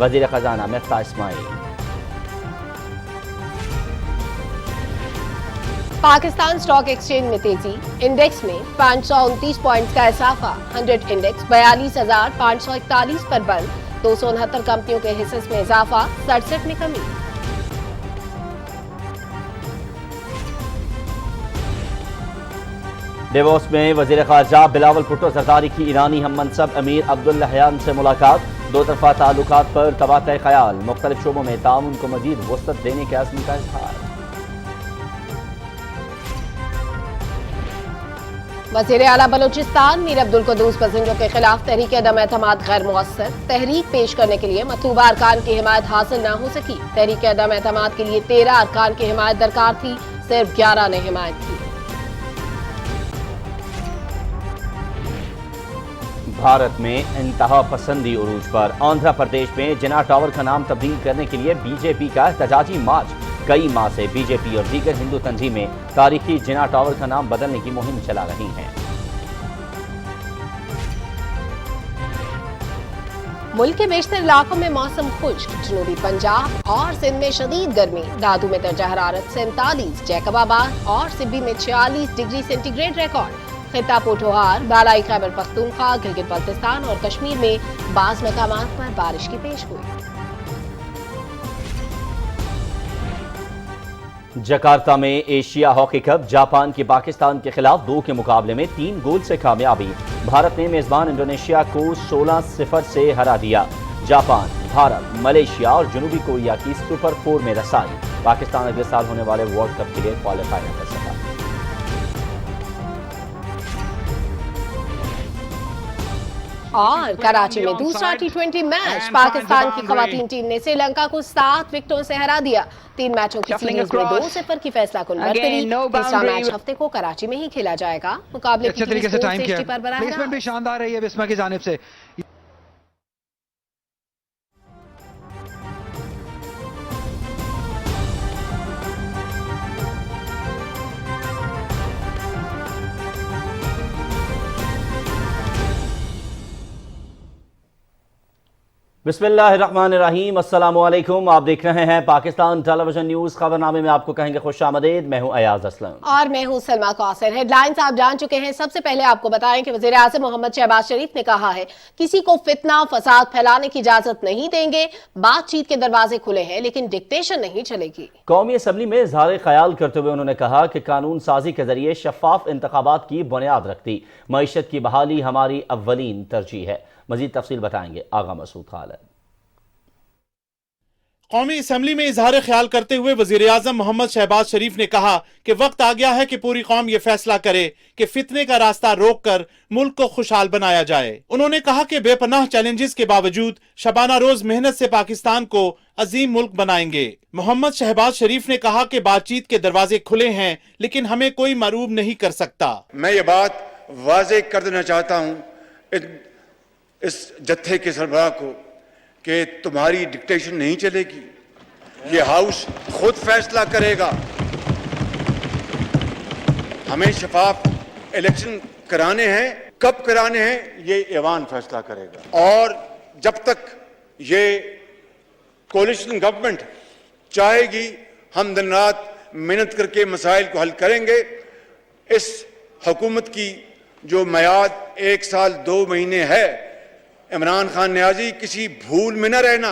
وزیر خزانہ مفتاح اسماعیل۔ Pakistan stock exchange میں تیزی، انڈیکس میں 529 پوائنٹس کا اضافہ، 100 انڈیکس 42,541 پر بند، 269 کمپنیوں کے حصص میں اضافہ، 67 میں کمی۔ ڈیووس میں وزیر خارجہ بلاول بھٹو زرداری کی ایرانی ہم منصب امیر عبداللہیان سے ملاقات، دو طرفہ تعلقات پر تبادلہ خیال، مختلف شعبوں میں تعاون کو مزید وسعت دینے کے عزم کا اظہار۔ وزیر اعلیٰ بلوچستان میر عبدالقدوس پسنجوں کے خلاف تحریک عدم اعتماد غیر مؤثر، تحریک پیش کرنے کے لیے مطلوبہ ارکان کی حمایت حاصل نہ ہو سکی، تحریک عدم اعتماد کے لیے 13 ارکان کی حمایت درکار تھی، صرف 11 نے حمایت کی۔ بھارت میں انتہا پسندی عروج پر، آندھرا پردیش میں جنا ٹاور کا نام تبدیل کرنے کے لیے بی جے پی کا احتجاجی مارچ، کئی ماہ سے بی جے پی اور دیگر ہندو تنظیمیں تاریخی جنا ٹاور کا نام بدلنے کی مہم چلا رہی ہیں۔ ملک کے بیشتر علاقوں میں موسم خشک، جنوبی پنجاب اور سندھ میں شدید گرمی، دادو میں درجہ حرارت 47، جیکب آباد اور سبی میں 46 ڈگری سینٹی گریڈ ریکارڈ، خطہ پوٹھوہار، بالائی خیبر پختونخوا، گلگت بلتستان اور کشمیر میں بعض مقامات پر بارش کی پیش گوئی۔ جکارتا میں ایشیا ہاکی کپ، جاپان کی پاکستان کے خلاف 2 کے مقابلے میں 3 گول سے کامیابی، بھارت نے میزبان انڈونیشیا کو 16-0 سے ہرا دیا، جاپان، بھارت، ملیشیا اور جنوبی کوریا کی سپر 4 میں رسائی، پاکستان اگلے سال ہونے والے ورلڈ کپ کے لیے کوالیفائی نہ کر سکا۔ اور کراچی میں دوسرا ٹی20 میچ، پاکستان کی خواتین ٹیم نے سری لنکا کو 7 وکٹوں سے ہرا دیا، 3 میچوں کی سیریز میں 2-0 کی فیصلہ کن برتری، تیسرا میچ ہفتے کو کراچی میں ہی کھیلا جائے گا، مقابلے کی ٹیم سپورٹ سیفٹی پر براہ راست۔ بھی شاندار رہی ہے بسما کی جانب سے۔ بسم اللہ الرحمن الرحیم، السلام علیکم، آپ دیکھ رہے ہیں پاکستان ٹیلی ویژن نیوز۔ خبرنامے میں آپ کو کہیں گے خوش آمدید، میں ہوں ایاز اسلم اور میں ہوں سلما کوثر۔ ہیڈ لائنز آپ جان چکے ہیں، سب سے پہلے آپ کو بتائیں کہ وزیر اعظم محمد شہباز شریف نے کہا ہے کسی کو فتنہ فساد پھیلانے کی اجازت نہیں دیں گے، بات چیت کے دروازے کھلے ہیں لیکن ڈکٹیشن نہیں چلے گی۔ قومی اسمبلی میں اظہار خیال کرتے ہوئے انہوں نے کہا کہ قانون سازی کے ذریعے شفاف انتخابات کی بنیاد رکھتی، معیشت کی بحالی ہماری اولین ترجیح ہے۔ مزید تفصیل بتائیں گے آغا مسعود خالد۔ قومی اسمبلی میں اظہار خیال کرتے ہوئے وزیر اعظم محمد شہباز شریف نے کہا کہ وقت آ گیا ہے کہ پوری قوم یہ فیصلہ کرے کہ فتنے کا راستہ روک کر ملک کو خوشحال بنایا جائے۔ انہوں نے کہا کہ بے پناہ چیلنجز کے باوجود شبانہ روز محنت سے پاکستان کو عظیم ملک بنائیں گے۔ محمد شہباز شریف نے کہا کہ بات چیت کے دروازے کھلے ہیں لیکن ہمیں کوئی مروب نہیں کر سکتا۔ میں یہ بات واضح کر دینا چاہتا ہوں اس جتھے کے سربراہ کو کہ تمہاری ڈکٹیشن نہیں چلے گی، یہ ہاؤس خود فیصلہ کرے گا۔ ہمیں شفاف الیکشن کرانے ہیں، کب کرانے ہیں یہ ایوان فیصلہ کرے گا، اور جب تک یہ کولیشن گورنمنٹ چاہے گی ہم دن رات محنت کر کے مسائل کو حل کریں گے۔ اس حکومت کی جو میعاد 1 سال 2 مہینے ہے، عمران خان نیازی کسی بھول میں نہ رہنا،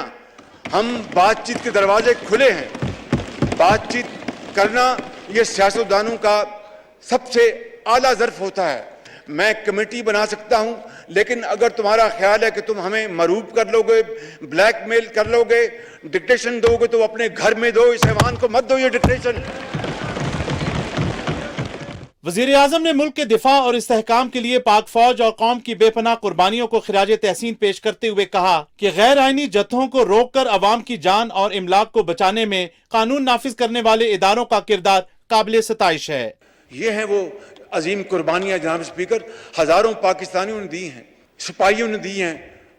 ہم بات چیت کے دروازے کھلے ہیں، بات چیت کرنا یہ سیاستدانوں کا سب سے اعلیٰ ظرف ہوتا ہے۔ میں کمیٹی بنا سکتا ہوں لیکن اگر تمہارا خیال ہے کہ تم ہمیں مروب کر لو گے، بلیک میل کر لو گے، ڈکٹیشن دو گے تو اپنے گھر میں دو، اس ایوان کو مت دو یہ ڈکٹیشن۔ وزیر اعظم نے ملک کے دفاع اور استحکام کے لیے پاک فوج اور قوم کی بے پناہ قربانیوں کو خراج تحسین پیش کرتے ہوئے کہا کہ غیر آئینی جتھوں کو روک کر عوام کی جان اور املاک کو بچانے میں قانون نافذ کرنے والے اداروں کا کردار قابل ستائش ہے۔ یہ ہیں وہ عظیم قربانیاں جناب اسپیکر، ہزاروں پاکستانیوں نے دی ہیں، سپاہیوں نے دی ہیں،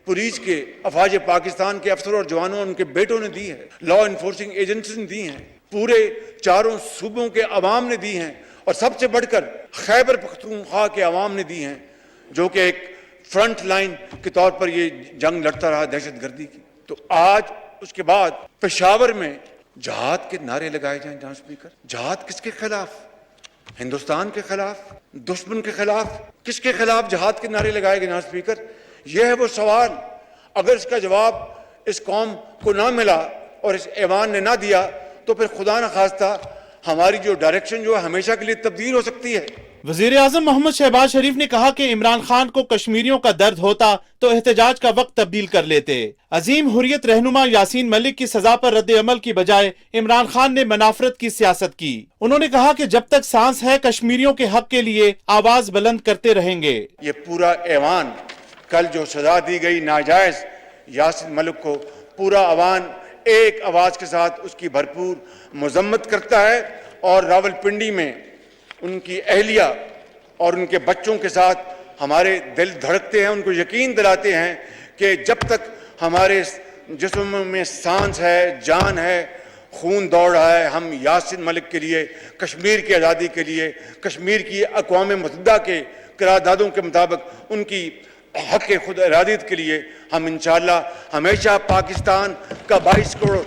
پولیس کے افواج پاکستان کے افسروں اور جوانوں اور ان کے بیٹوں نے دی ہے، لا انفورسنگ ایجنسیز نے دی ہیں، پورے 4 صوبوں کے عوام نے دی ہیں، اور سب سے بڑھ کر خیبر پختونخوا کے عوام نے دی ہیں، جو کہ ایک فرنٹ لائن کے طور پر یہ جنگ لڑتا رہا دہشت گردی کی۔ تو آج اس کے بعد پشاور میں جہاد کے نعرے لگائے جائیں جناب اسپیکر. جہاد کس کے خلاف؟ ہندوستان کے خلاف؟ دشمن کے خلاف؟ کس کے خلاف جہاد کے نعرے لگائے گئے جناب اسپیکر؟ یہ ہے وہ سوال. اگر اس کا جواب اس قوم کو نہ ملا اور اس ایوان نے نہ دیا تو پھر خدا نخواستہ ہماری جو ڈائریکشن جو ہے ہمیشہ کے لیے تبدیل ہو سکتی ہے. وزیر اعظم محمد شہباز شریف نے کہا کہ عمران خان کو کشمیریوں کا درد ہوتا تو احتجاج کا وقت تبدیل کر لیتے. عظیم حریت رہنما یاسین ملک کی سزا پر رد عمل کی بجائے عمران خان نے منافرت کی سیاست کی. انہوں نے کہا کہ جب تک سانس ہے کشمیریوں کے حق کے لیے آواز بلند کرتے رہیں گے. یہ پورا ایوان کل جو سزا دی گئی ناجائز یاسین ملک کو، پورا ایوان ایک آواز کے ساتھ اس کی بھرپور مذمت کرتا ہے اور راولپنڈی میں ان کی اہلیہ اور ان کے بچوں کے ساتھ ہمارے دل دھڑکتے ہیں. ان کو یقین دلاتے ہیں کہ جب تک ہمارے جسم میں سانس ہے، جان ہے، خون دوڑ رہا ہے، ہم یاسین ملک کے لیے، کشمیر کی آزادی کے لیے، کشمیر کی اقوام متحدہ کے قراردادوں کے مطابق ان کی حق خود ارادیت کے لیے ہم انشاءاللہ ہمیشہ پاکستان کا 22 کروڑ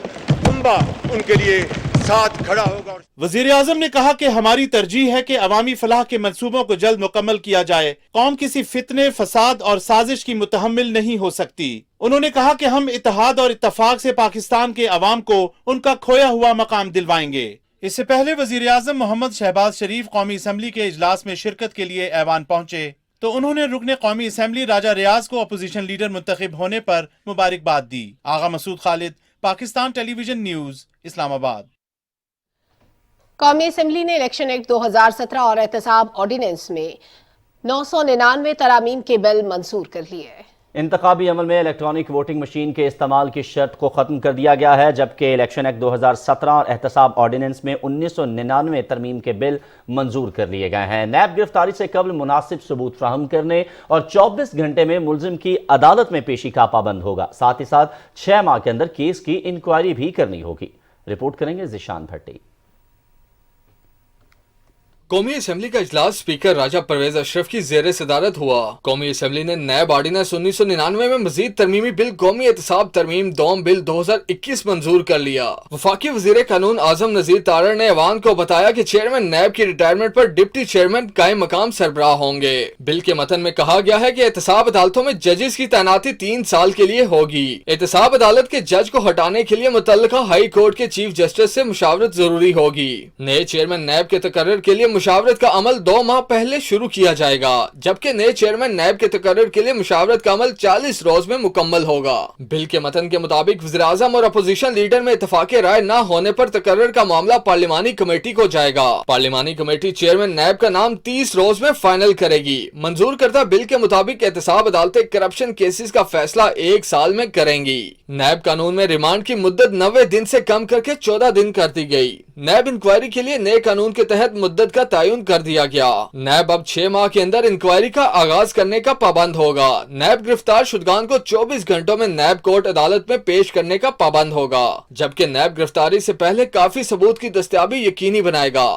کنبہ ان کے لیے ساتھ کھڑا ہوگا. وزیر اعظم نے کہا کہ ہماری ترجیح ہے کہ عوامی فلاح کے منصوبوں کو جلد مکمل کیا جائے. قوم کسی فتنے، فساد اور سازش کی متحمل نہیں ہو سکتی. انہوں نے کہا کہ ہم اتحاد اور اتفاق سے پاکستان کے عوام کو ان کا کھویا ہوا مقام دلوائیں گے. اس سے پہلے وزیر اعظم محمد شہباز شریف قومی اسمبلی کے اجلاس میں شرکت کے لیے ایوان پہنچے تو انہوں نے رکن قومی اسمبلی راجہ ریاض کو اپوزیشن لیڈر منتخب ہونے پر مبارکباد دی. آغا مسعود خالد، پاکستان ٹیلی ویژن نیوز، اسلام آباد. قومی اسمبلی نے الیکشن ایکٹ 2017 اور احتساب آرڈیننس میں 999 ترامیم کے بل منظور کر لیے. انتخابی عمل میں الیکٹرانک ووٹنگ مشین کے استعمال کی شرط کو ختم کر دیا گیا ہے، جبکہ الیکشن ایکٹ 2017 اور احتساب آرڈیننس میں 1999 ترمیم کے بل منظور کر لیے گئے ہیں. نیب گرفتاری سے قبل مناسب ثبوت فراہم کرنے اور 24 گھنٹے میں ملزم کی عدالت میں پیشی کا پابند ہوگا. ساتھ ہی ساتھ 6 ماہ کے اندر کیس کی انکوائری بھی کرنی ہوگی. رپورٹ کریں گے ذیشان بھٹی. قومی اسمبلی کا اجلاس اسپیکر راجہ پرویز اشرف کی زیر صدارت ہوا. قومی اسمبلی نے نیب آرڈیننس 1999 میں مزید ترمیمی بل قومی احتساب ترمیم دوم بل 2021 منظور کر لیا. وفاقی وزیر قانون اعظم نذیر تارڑ نے ایوان کو بتایا کہ چیئرمین نیب کی ریٹائرمنٹ پر ڈپٹی چیئرمین قائم مقام سربراہ ہوں گے. بل کے متن میں کہا گیا ہے کہ احتساب عدالتوں میں ججز کی تعیناتی 3 سال کے لیے ہوگی. احتساب عدالت کے جج کو ہٹانے کے لیے متعلقہ ہائی کورٹ کے چیف جسٹس سے مشاورت ضروری ہوگی. نئے چیئرمین نیب کے تقرر کے لیے مشاورت کا عمل 2 ماہ پہلے شروع کیا جائے گا، جبکہ نئے چیئرمین نیب کے تقرر کے لیے مشاورت کا عمل 40 روز میں مکمل ہوگا. بل کے متن کے مطابق وزیراعظم اور اپوزیشن لیڈر میں اتفاق رائے نہ ہونے پر تقرر کا معاملہ پارلیمانی کمیٹی کو جائے گا. پارلیمانی کمیٹی چیئرمین نیب کا نام 30 روز میں فائنل کرے گی. منظور کردہ بل کے مطابق احتساب عدالتیں کرپشن کیسز کا فیصلہ 1 سال میں کریں گی. نیب قانون میں ریمانڈ کی مدت 90 دن سے کم کر کے 14 دن کر دی گئی. نیب انکوائری کے لیے نئے قانون کے تحت مدت کا تعین کر دیا گیا. نیب اب 6 ماہ کے اندر انکوائری کا آغاز کرنے کا پابند ہوگا. نیب گرفتار شدگان کو 24 گھنٹوں میں نیب کورٹ عدالت میں پیش کرنے کا پابند ہوگا، جبکہ نیب گرفتاری سے پہلے کافی ثبوت کی دستیابی یقینی بنائے گا.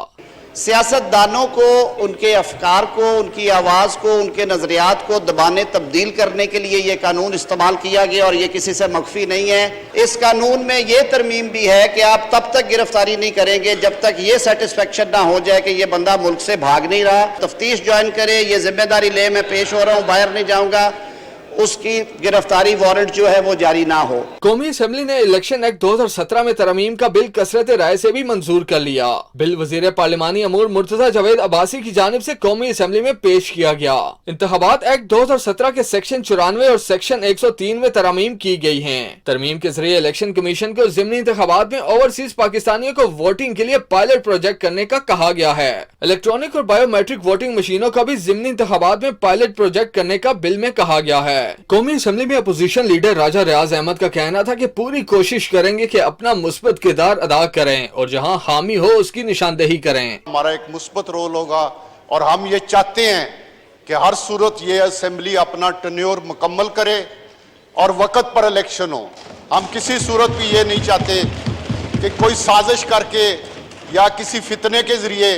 سیاست دانوں کو ان کے افکار کو، ان کی آواز کو، ان کے نظریات کو دبانے تبدیل کرنے کے لیے یہ قانون استعمال کیا گیا اور یہ کسی سے مخفی نہیں ہے. اس قانون میں یہ ترمیم بھی ہے کہ آپ تب تک گرفتاری نہیں کریں گے جب تک یہ سیٹسفیکشن نہ ہو جائے کہ یہ بندہ ملک سے بھاگ نہیں رہا. تفتیش جوائن کرے، یہ ذمہ داری لے میں پیش ہو رہا ہوں، باہر نہیں جاؤں گا، اس کی گرفتاری وارنٹ جو ہے وہ جاری نہ ہو. قومی اسمبلی نے الیکشن ایکٹ 2017 میں ترمیم کا بل کثرت رائے سے بھی منظور کر لیا. بل وزیر پارلیمانی امور مرتضی جاوید عباسی کی جانب سے قومی اسمبلی میں پیش کیا گیا. انتخابات ایکٹ 2017 کے سیکشن 94 اور سیکشن 103 میں ترامیم کی گئی ہیں. ترمیم کے ذریعے الیکشن کمیشن کو ضمنی انتخابات میں اوورسیز پاکستانیوں کو ووٹنگ کے لیے پائلٹ پروجیکٹ کرنے کا کہا گیا ہے. الیکٹرانک اور بایو میٹرک ووٹنگ مشینوں کا بھی ضمنی انتخابات میں پائلٹ پروجیکٹ کرنے کا بل میں کہا گیا ہے. قومی اسمبلی میں اپوزیشن لیڈر راجہ ریاض احمد کا کہنا تھا کہ پوری کوشش کریں گے کہ اپنا مثبت کردار ادا کریں اور جہاں خامی ہو اس کی نشاندہی کریں. ہمارا ایک مثبت رول ہوگا اور ہم یہ چاہتے ہیں کہ ہر صورت یہ اسمبلی اپنا ٹینیور مکمل کرے اور وقت پر الیکشن ہو. ہم کسی صورت بھی یہ نہیں چاہتے کہ کوئی سازش کر کے یا کسی فتنے کے ذریعے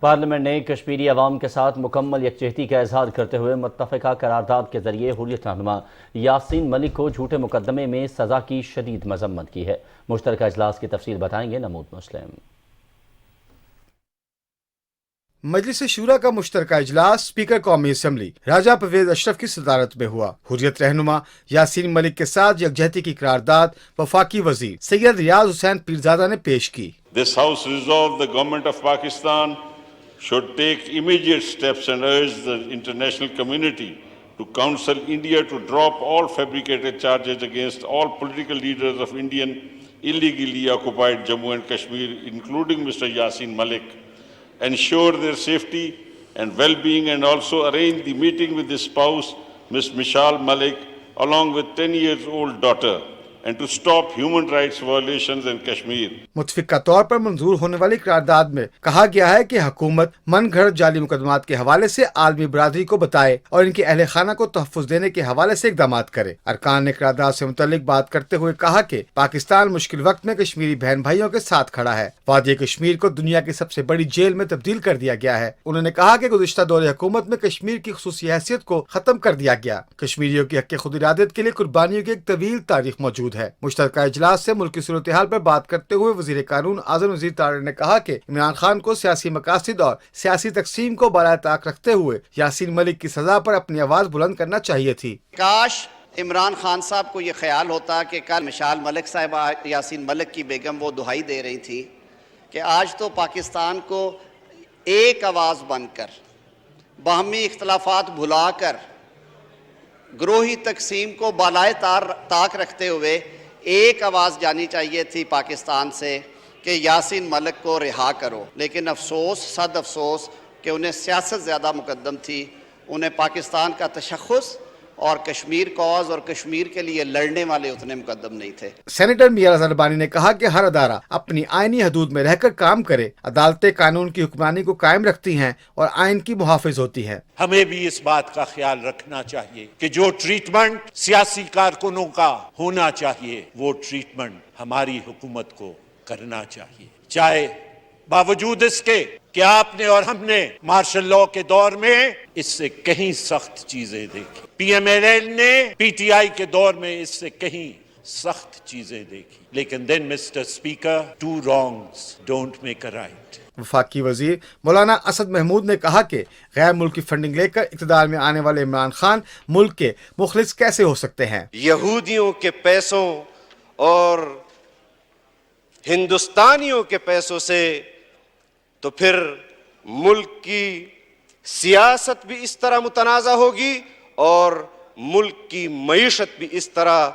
پارلیمنٹ نے کشمیری عوام کے ساتھ مکمل یکجہتی کا اظہار کرتے ہوئے متفقہ قرارداد کے ذریعے حریت رہنما یاسین ملک کو جھوٹے مقدمے میں سزا کی شدید مذمت کی ہے۔ مشترکہ اجلاس کی تفصیل بتائیں گے نمود مسلم۔ مجلس شورا کا مشترکہ اجلاس اسپیکر قومی اسمبلی راجہ پرویز اشرف کی صدارت میں ہوا۔ حریت رہنما یاسین ملک کے ساتھ یکجہتی کی قرارداد وفاقی وزیر سید ریاض حسین پیرزادہ نے پیش کی۔ This House resolved the government of Pakistan should take immediate steps and urge the international community to counsel India to drop all fabricated charges against all political leaders of Indian illegally occupied Jammu and Kashmir, including Mr. Yassin Malik, ensure their safety and well-being, and also arrange the meeting with his spouse, Ms. Mishal Malik, along with 10-year-old daughter, and to stop human rights violations in Kashmir. متفقہ طور پر منظور ہونے والی قرارداد میں کہا گیا ہے کہ حکومت من گھڑت جعلی مقدمات کے حوالے سے عالمی برادری کو بتائے اور ان کے اہل خانہ کو تحفظ دینے کے حوالے سے اقدامات کرے۔ ارکان نے قرارداد سے متعلق بات کرتے ہوئے کہا کہ پاکستان مشکل وقت میں کشمیری بہن بھائیوں کے ساتھ کھڑا ہے۔ وادی کشمیر کو دنیا کی سب سے بڑی جیل میں تبدیل کر دیا گیا ہے۔ انہوں نے کہا کہ گزشتہ دور حکومت میں کشمیر کی خصوصی حیثیت کو ختم کر دیا گیا۔ کشمیریوں کی حق خود ارادت کے لیے قربانیوں کی ایک طویل تاریخ موجود ہے۔ مشترکہ اجلاس سے ملکی صورتحال پر بات کرتے ہوئے وزیر قانون اعظم وزیر طارق نے کہا کہ عمران خان کو سیاسی مقاصد اور سیاسی تقسیم کو بالائے طاق رکھتے ہوئے یاسین ملک کی سزا پر اپنی آواز بلند کرنا چاہیے تھی۔ کاش عمران خان صاحب کو یہ خیال ہوتا کہ کل مشال ملک صاحبہ یاسین ملک کی بیگم وہ دہائی دے رہی تھی کہ آج تو پاکستان کو ایک آواز بن کر، باہمی اختلافات بھلا کر، گروہی تقسیم کو بالائے طاق رکھتے ہوئے ایک آواز جانی چاہیے تھی پاکستان سے کہ یاسین ملک کو رہا کرو۔ لیکن افسوس، صد افسوس کہ انہیں سیاست زیادہ مقدم تھی، انہیں پاکستان کا تشخص اور کشمیر کاز اور کشمیر کے لیے لڑنے والے اتنے مقدم نہیں تھے۔ سینیٹر میاں رضا ربانی نے کہا کہ ہر ادارہ اپنی آئینی حدود میں رہ کر کام کرے۔ عدالتیں قانون کی حکمرانی کو قائم رکھتی ہیں اور آئین کی محافظ ہوتی ہیں۔ ہمیں بھی اس بات کا خیال رکھنا چاہیے کہ جو ٹریٹمنٹ سیاسی کارکنوں کا ہونا چاہیے وہ ٹریٹمنٹ ہماری حکومت کو کرنا چاہیے، چاہے باوجود اس کے کہ آپ نے اور ہم نے مارشل لاء کے دور میں اس سے کہیں سخت چیزیں دیکھی، پی ایم ایل ایل نے پی ٹی آئی کے دور میں اس سے کہیں سخت چیزیں دیکھی، لیکن then Mr Speaker, two wrongs don't make a right. وفاقی وزیر مولانا اسد محمود نے کہا کہ غیر ملکی فنڈنگ لے کر اقتدار میں آنے والے عمران خان ملک کے مخلص کیسے ہو سکتے ہیں؟ یہودیوں کے پیسوں اور ہندوستانیوں کے پیسوں سے تو پھر ملک کی سیاست بھی اس طرح متنازع ہوگی اور ملک کی معیشت بھی اس طرح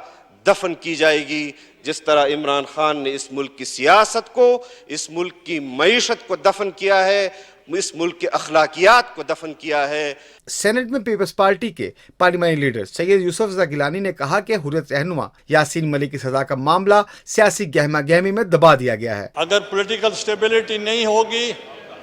دفن کی جائے گی جس طرح عمران خان نے اس ملک کی سیاست کو، اس ملک کی معیشت کو دفن کیا ہے، اس ملک کے اخلاقیات کو دفن کیا ہے۔ سینٹ میں پیپلز پارٹی کے پارلیمانی لیڈر سید یوسف رضا گیلانی نے کہا کہ حریت رہنما یاسین ملک کی سزا کا معاملہ سیاسی گہما گہمی میں دبا دیا گیا ہے۔ اگر پولیٹیکل سٹیبلٹی نہیں ہوگی،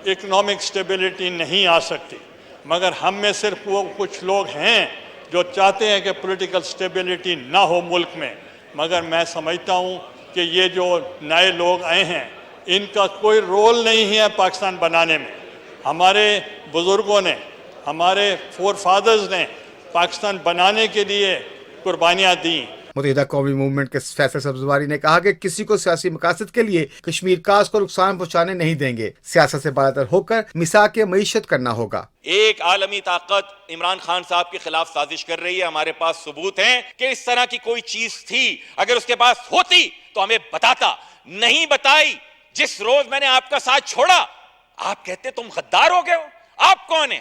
اکنامک سٹیبلٹی نہیں آ سکتی، مگر ہم میں صرف وہ کچھ لوگ ہیں جو چاہتے ہیں کہ پولیٹیکل سٹیبلٹی نہ ہو ملک میں، مگر میں سمجھتا ہوں کہ یہ جو نئے لوگ آئے ہیں ان کا کوئی رول نہیں ہے پاکستان بنانے میں۔ ہمارے بزرگوں نے، ہمارے فور فادرز نے پاکستان بنانے کے لیے قربانیاں دیں۔ متحدہ قومی موومنٹ کے فیصل سبزواری نے کہا کہ کسی کو سیاسی مقاصد کے لیے کشمیر کاز کو نقصان پہنچانے نہیں دیں گے، سیاست سے بالاتر ہو کر مساق معیشت کرنا ہوگا۔ ایک عالمی طاقت عمران خان صاحب کے خلاف سازش کر رہی ہے، ہمارے پاس ثبوت ہیں کہ اس طرح کی کوئی چیز تھی، اگر اس کے پاس ہوتی تو ہمیں بتاتا، نہیں بتائی۔ جس روز میں نے آپ کا ساتھ چھوڑا آپ کہتے تم غدار ہو گئے ہو۔ آپ کون ہیں؟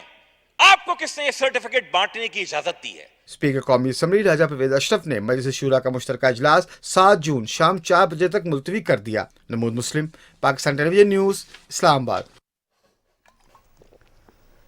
آپ کو کس نے یہ سرٹیفکیٹ بانٹنے کی اجازت دی ہے؟ اسپیکر قومی اسمبلی راجہ پرویز اشرف نے مجلس شورا کا مشترکہ اجلاس 7 جون شام 4 بجے تک ملتوی کر دیا۔ نمود مسلم، پاکستان ٹیلی ویژن نیوز، اسلام آباد۔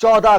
14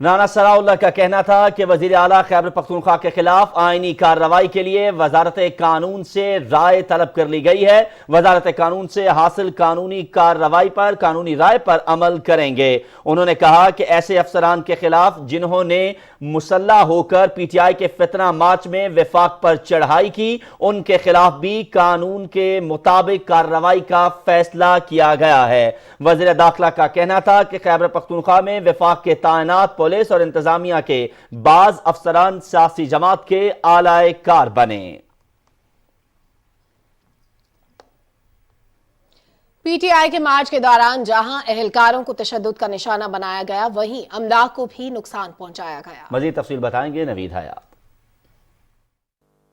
رانا ثناءاللہ کا کہنا تھا کہ وزیر اعلیٰ خیبر پختونخوا کے خلاف آئینی کارروائی کے لیے وزارت قانون سے رائے طلب کر لی گئی ہے. وزارت قانون سے حاصل قانونی کارروائی پر قانونی رائے پر عمل کریں گے. انہوں نے کہا کہ ایسے افسران کے خلاف جنہوں نے مسلح ہو کر پی ٹی آئی کے فتنہ مارچ میں وفاق پر چڑھائی کی، ان کے خلاف بھی قانون کے مطابق کارروائی کا فیصلہ کیا گیا ہے. وزیر داخلہ کا کہنا تھا کہ خیبر پختونخوا میں وفاق کے تعینات پولیس اور انتظامیہ کے بعض افسران سیاسی جماعت کے اعلی کار بنے. پی ٹی آئی کے مارچ کے دوران جہاں اہلکاروں کو تشدد کا نشانہ بنایا گیا، وہیں املاک کو بھی نقصان پہنچایا گیا. مزید تفصیل بتائیں گے نوید حیات.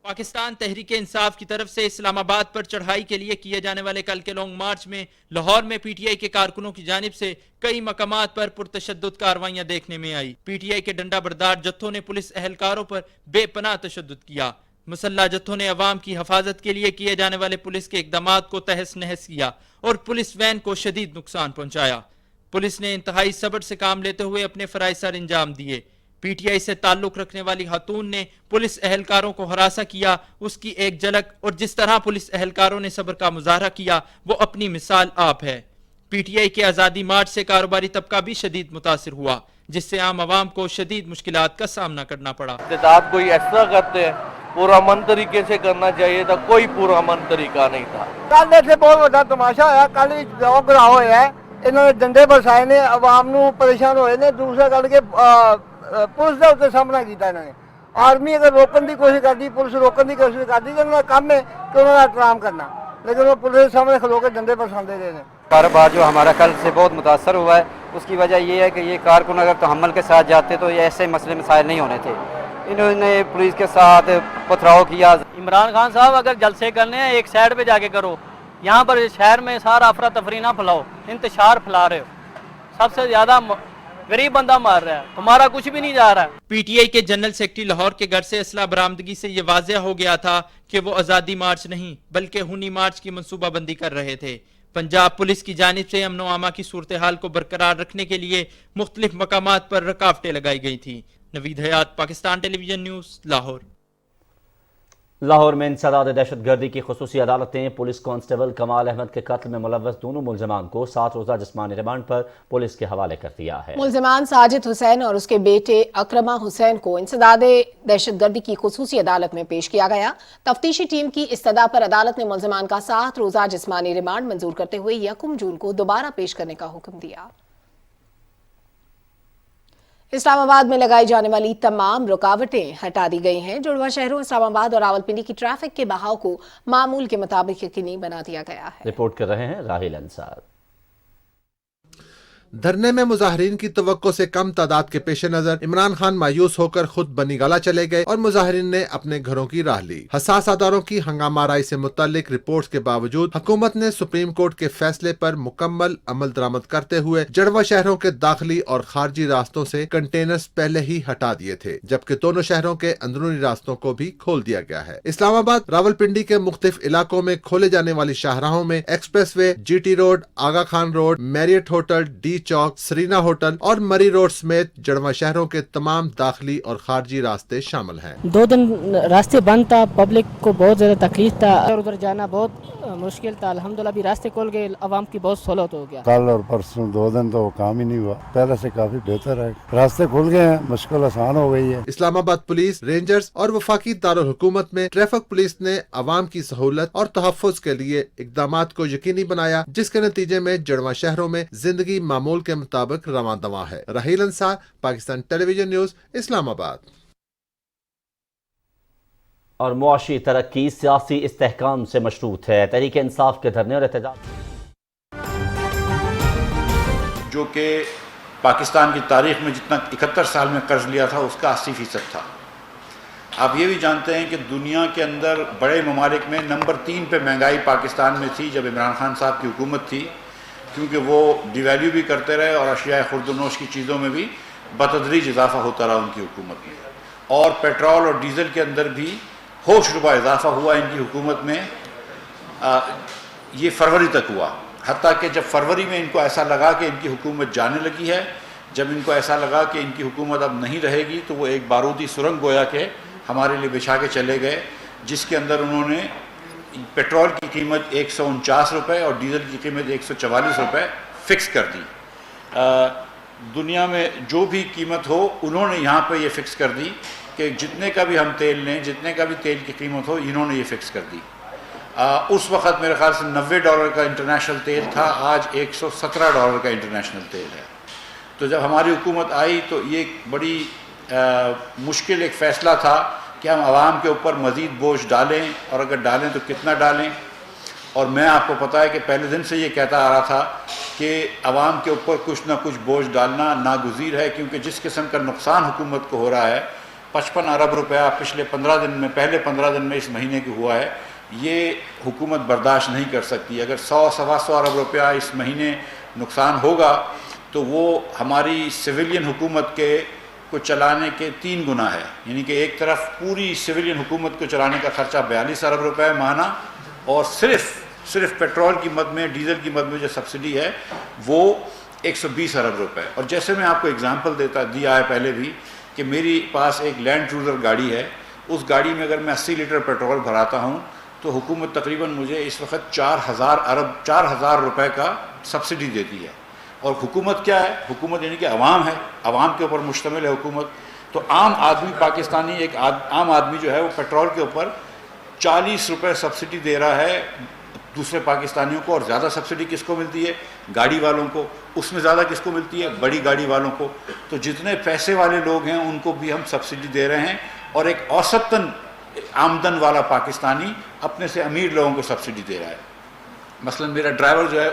پاکستان تحریک انصاف کی طرف سے اسلام آباد پر چڑھائی کے لیے کیے جانے والے کل کے لانگ مارچ میں لاہور میں پی ٹی آئی کے کارکنوں کی جانب سے کئی مقامات پر پرتشدد کارروائیاں دیکھنے میں آئی. پی ٹی آئی کے ڈنڈا بردار جتھوں نے پولیس اہلکاروں پر بے پناہ تشدد کیا. مسلح جتھوں نے عوام کی حفاظت کے لیے کیے جانے والے پولیس کے اقدامات کو تہس نہس کیا اور پولیس وین کو شدید نقصان پہنچایا. پولیس نے انتہائی صبر سے کام لیتے ہوئے اپنے فرائض سر انجام دیے. پی ٹی آئی سے تعلق رکھنے والی خاتون نے پولیس اہلکاروں کو ہراساں کیا، اس کی ایک جھلک اور جس طرح پولیس اہلکاروں نے صبر کا مظاہرہ کیا وہ اپنی مثال آپ ہے. پی ٹی آئی کے آزادی مارچ سے کاروباری طبقہ بھی شدید متاثر ہوا، جس سے عام عوام کو شدید مشکلات کا سامنا کرنا پڑا. اقتدار کوئی ایسا کرتے ہیں پرامن طریقے سے کرنا چاہیے تھا، کوئی پرامن طریقہ نہیں تھا. کل ایسے بہت بڑا تماشا ہوا. کل گراہ ہوا ہے، انہوں نے ڈنڈے برسائے نے، عوام نو پریشان ہوئے نے. دوسرا کر کے پولیس کا اتنے سامنا کیا انہوں نے. آرمی اگر روکن کی کوشش کرتی، پولیس روکن کی کوشش کرتی تو انہوں کا کام ہے کہ انہوں نے احترام کرنا، لیکن وہ پولیس کے سامنے کھلو کے ڈنڈے برساتے رہے ہیں. کاروبار جو ہمارا کل سے بہت متاثر ہوا ہے، اس کی وجہ یہ ہے کہ یہ کارکن اگر تحمل کے ساتھ جاتے تو یہ ایسے مسئلے مسائل نہیں ہونے تھے. انہوں نے پولیس کے ساتھ پتھراؤ کیا. عمران خان صاحب اگر جلسے کرنے ہیں ایک سائڈ پہ جا کے کرو، یہاں پر شہر میں سارا افراتفری نہ پھیلاؤ، انتشار پھیلا رہے ہو. سب سے زیادہ غریب بندہ مار رہا ہے، تمہارا کچھ بھی نہیں جا رہا ہے. پی ٹی آئی کے جنرل سیکرٹری لاہور کے گھر سے اسلحہ برآمدگی سے یہ واضح ہو گیا تھا کہ وہ آزادی مارچ نہیں بلکہ خونی مارچ کی منصوبہ بندی کر رہے تھے. پنجاب پولیس کی جانب سے امن و امان کی صورتحال کو برقرار رکھنے کے لیے مختلف مقامات پر رکاوٹیں لگائی گئی تھیں. نوید حیات، پاکستان ٹیلی ویژن نیوز، لاہور. لاہور میں انسداد دہشت گردی کی خصوصی عدالت نے پولیس کانسٹیبل کمال احمد کے قتل میں ملوث دونوں ملزمان کو 7 روزہ جسمانی ریمانڈ پر پولیس کے حوالے کر دیا ہے. ملزمان ساجد حسین اور اس کے بیٹے اکرمہ حسین کو انسداد دہشت گردی کی خصوصی عدالت میں پیش کیا گیا. تفتیشی ٹیم کی استدعا پر عدالت نے ملزمان کا 7 روزہ جسمانی ریمانڈ منظور کرتے ہوئے 1 جون کو دوبارہ پیش کرنے کا حکم دیا. اسلام آباد میں لگائی جانے والی تمام رکاوٹیں ہٹا دی گئی ہیں. جڑواں شہروں اسلام آباد اور راولپنڈی کی ٹریفک کے بہاؤ کو معمول کے مطابق یقینی بنا دیا گیا ہے. رپورٹ کر رہے ہیں راہیل انصار. دھرنے میں مظاہرین کی توقع سے کم تعداد کے پیش نظر عمران خان مایوس ہو کر خود بنی گالہ چلے گئے اور مظاہرین نے اپنے گھروں کی راہ لی. حساس اداروں کی ہنگامہ آرائی سے متعلق رپورٹس کے باوجود حکومت نے سپریم کورٹ کے فیصلے پر مکمل عمل درآمد کرتے ہوئے جڑواں شہروں کے داخلی اور خارجی راستوں سے کنٹینرز پہلے ہی ہٹا دیے تھے، جبکہ دونوں شہروں کے اندرونی راستوں کو بھی کھول دیا گیا ہے. اسلام آباد راولپنڈی کے مختلف علاقوں میں کھولے جانے والی شاہراہوں میں expressway, G T road, Agha Khan road, Marriott hotel, D Chowk, Serena hotel اور مری روڈ سمیت جڑواں شہروں کے تمام داخلی اور خارجی راستے شامل ہیں. 2 دن راستے بند تھا، پبلک کو بہت زیادہ تکلیف تھا، ادھر جانا بہت مشکل تھا. الحمدللہ بھی راستے کھول گئے، عوام کی بہت سہولت ہو گیا. کل اور پرسوں 2 دن تو کام ہی نہیں ہوا، پہلے سے کافی بہتر ہے، راستے کھل گئے ہیں، مشکل آسان ہو گئی ہے. اسلام آباد پولیس، رینجرز اور وفاقی دارالحکومت میں ٹریفک پولیس نے عوام کی سہولت اور تحفظ کے لیے اقدامات کو یقینی بنایا، جس کے نتیجے میں جڑواں شہروں میں زندگی معمول کے مطابق رواں دواں ہے. راہیل انصار، پاکستان ٹیلی ویژن نیوز، اسلام آباد. اور معاشی ترقی سیاسی استحکام سے مشروط ہے. تحریک انصاف کے دھرنے اور احتجاج جو کہ پاکستان کی تاریخ میں جتنا 71 سال میں قرض لیا تھا اس کا 80% تھا. آپ یہ بھی جانتے ہیں کہ دنیا کے اندر بڑے ممالک میں نمبر 3 پہ مہنگائی پاکستان میں تھی جب عمران خان صاحب کی حکومت تھی، کیونکہ وہ ڈی ویلیو بھی کرتے رہے اور اشیاء خورد و نوش کی چیزوں میں بھی بتدریج اضافہ ہوتا رہا ان کی حکومت میں. اور پیٹرول اور ڈیزل کے اندر بھی ہوش ربا اضافہ ہوا ان کی حکومت میں. یہ فروری تک ہوا، حتیٰ کہ جب فروری میں ان کو ایسا لگا کہ ان کی حکومت جانے لگی ہے جب ان کو ایسا لگا کہ ان کی حکومت اب نہیں رہے گی تو وہ ایک بارودی سرنگ گویا کہ ہمارے لیے بچھا کے چلے گئے، جس کے اندر انہوں نے پیٹرول کی قیمت 149 روپے اور ڈیزل کی قیمت 144 روپے فکس کر دی۔ دنیا میں جو بھی قیمت ہو انہوں نے یہاں پہ یہ فکس کر دی کہ جتنے کا بھی ہم تیل لیں، جتنے کا بھی تیل کی قیمت ہو، انہوں نے یہ فکس کر دی۔ اس وقت میرے خیال سے $90 کا انٹرنیشنل تیل تھا، آج $117 کا انٹرنیشنل تیل ہے۔ تو جب ہماری حکومت آئی تو یہ بڑی مشکل ایک فیصلہ تھا کہ ہم عوام کے اوپر مزید بوجھ ڈالیں، اور اگر ڈالیں تو کتنا ڈالیں۔ اور میں آپ کو پتہ ہے کہ پہلے دن سے یہ کہتا آ رہا تھا کہ عوام کے اوپر کچھ نہ کچھ بوجھ ڈالنا ناگزیر ہے، کیونکہ جس قسم کا نقصان حکومت کو ہو رہا ہے، 55 ارب روپیہ پچھلے 15 دن میں، پہلے 15 دن میں اس مہینے کی ہوا ہے، یہ حکومت برداشت نہیں کر سکتی۔ اگر 100-125 ارب روپیہ اس مہینے نقصان ہوگا تو وہ ہماری سویلین حکومت کو چلانے کے 3 گنا ہے، یعنی کہ ایک طرف پوری سویلین حکومت کو چلانے کا خرچہ 42 ارب روپے ماہانہ، اور صرف پیٹرول کی مد میں، ڈیزل کی مد میں جو سبسڈی ہے وہ 120 ارب روپے۔ اور جیسے میں آپ کو اگزامپل دیا ہے پہلے بھی کہ میری پاس ایک لینڈ کروزر گاڑی ہے، اس گاڑی میں اگر میں 80 لیٹر پیٹرول بھراتا ہوں تو حکومت تقریباً مجھے اس وقت 4,000 روپے کا سبسڈی دیتی ہے۔ اور حکومت کیا ہے؟ حکومت یعنی کہ عوام ہے، عوام کے اوپر مشتمل ہے حکومت۔ تو عام آدمی پاکستانی، ایک عام آدمی جو ہے وہ پیٹرول کے اوپر 40 روپے سبسڈی دے رہا ہے دوسرے پاکستانیوں کو، اور زیادہ سبسڈی کس کو ملتی ہے؟ گاڑی والوں کو۔ اس میں زیادہ کس کو ملتی ہے؟ بڑی گاڑی والوں کو۔ تو جتنے پیسے والے لوگ ہیں ان کو بھی ہم سبسڈی دے رہے ہیں، اور ایک اوسطاً آمدن والا پاکستانی اپنے سے امیر لوگوں کو سبسڈی دے رہا ہے۔ مثلا میرا ڈرائیور جو ہے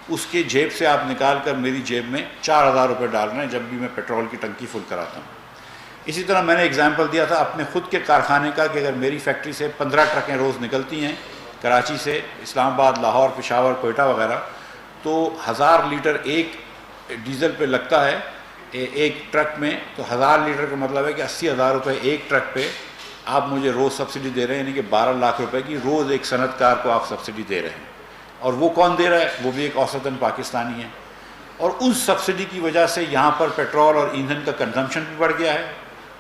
اس کی جیب سے آپ نکال کر میری جیب میں 4,000 روپے ڈال رہے ہیں جب بھی میں پیٹرول کی ٹنکی فل کراتا ہوں۔ اسی طرح میں نے اگزامپل دیا تھا اپنے خود کے کارخانے کا کہ اگر میری فیکٹری سے 15 ٹرکیں روز نکلتی ہیں کراچی سے، اسلام آباد، لاہور، پشاور، کوئٹہ وغیرہ، تو 1000 لیٹر ایک ڈیزل پہ لگتا ہے ایک ٹرک میں، تو 1000 لیٹر کا مطلب ہے کہ 80,000 روپے ایک ٹرک پہ آپ مجھے روز سبسڈی دے رہے ہیں، یعنی کہ 12 لاکھ روپے کی روز ایک صنعت کار کو آپ سبسڈی دے رہے ہیں۔ اور وہ کون دے رہا ہے؟ وہ بھی ایک اوسطاً پاکستانی ہے۔ اور اس سبسڈی کی وجہ سے یہاں پر پیٹرول اور ایندھن کا کنزمپشن بھی بڑھ گیا ہے،